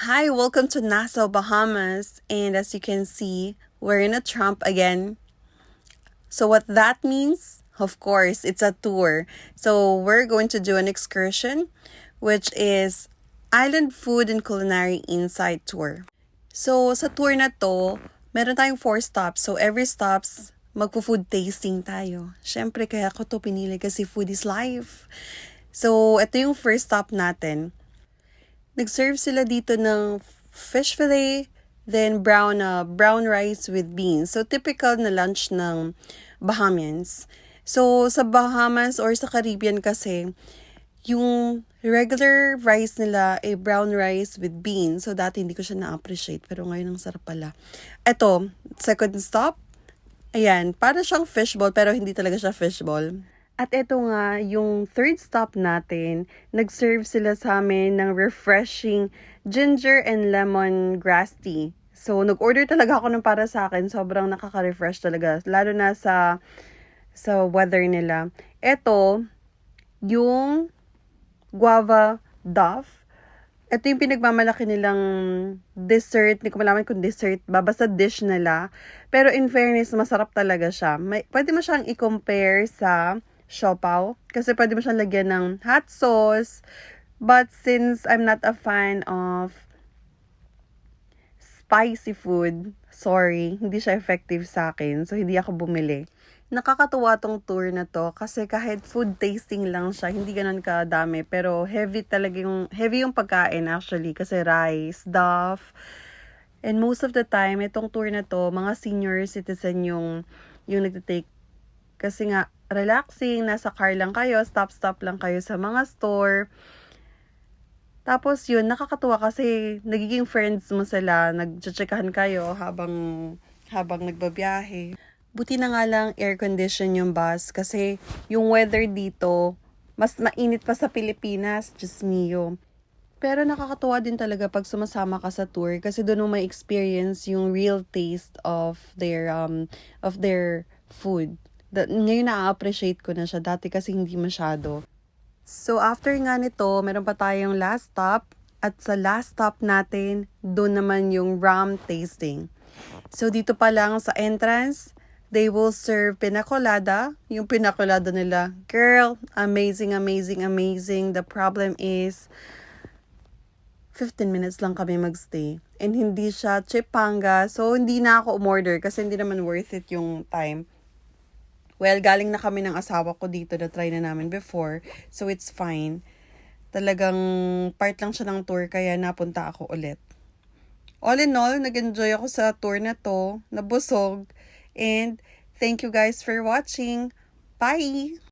Hi, welcome to Nassau, Bahamas. And as you can see, we're in a Trump again. So what that means, of course, it's a tour. So we're going to do an excursion, which is Island Food and Culinary Insight Tour. So sa tour na to, meron tayong 4 stops. So every stops, magpo-food tasting tayo. Syempre, kaya ko to pinili kasi food is life. So ito yung first stop natin. Nag-serve sila dito ng fish fillet, then brown rice with beans. So, typical na lunch ng Bahamians. So, sa Bahamas or sa Caribbean kasi, yung regular rice nila ay brown rice with beans. So, dati hindi ko siya na-appreciate. Pero ngayon ang sarap pala. Eto, second stop. Ayan, para siyang fishball pero hindi talaga siya fishball. At eto nga, yung third stop natin, nag-serve sila sa amin ng refreshing ginger and lemon grass tea. So, nag-order talaga ako ng para sa akin. Sobrang nakaka-refresh talaga. Lalo na sa weather nila. Eto, yung guava duff. Ito yung pinagmamalaki nilang dessert. Hindi ko malaman kung dessert ba. Basta dish nila. Pero in fairness, masarap talaga siya. Pwede mo siyang i-compare sa siopaw. Kasi pwede mo siyang lagyan ng hot sauce. But since I'm not a fan of spicy food, sorry, hindi siya effective sa akin. So, hindi ako bumili. Nakakatuwa tong tour na to kasi kahit food tasting lang siya, hindi ganun kadami. Pero heavy yung pagkain actually kasi rice, duff. And most of the time, itong tour na to, mga senior citizen yung nagtitake. Kasi nga, relaxing, nasa car lang kayo, stop lang kayo sa mga store. Tapos yun, nakakatuwa kasi nagiging friends mo sila, nagche-checkahan kayo habang nagbabiyahe. Buti na nga lang air condition yung bus kasi yung weather dito, mas mainit pa sa Pilipinas, just mio. Pero nakakatuwa din talaga pag sumasama ka sa tour kasi doon mo may experience yung real taste of their food. Ngayon na-appreciate ko na siya. Dati kasi hindi masyado. So, after nga nito, meron pa tayong last stop. At sa last stop natin, doon naman yung rum tasting. So, dito pa lang sa entrance, they will serve pina colada. Yung pina colada nila, girl, amazing. The problem is, 15 minutes lang kami magstay. And hindi siya chipanga. So, hindi na ako umorder kasi hindi naman worth it yung time. Well, galing na kami ng asawa ko dito na try na namin before. So, it's fine. Talagang part lang siya ng tour kaya napunta ako ulit. All in all, nag-enjoy ako sa tour na to. Nabusog. And thank you guys for watching. Bye!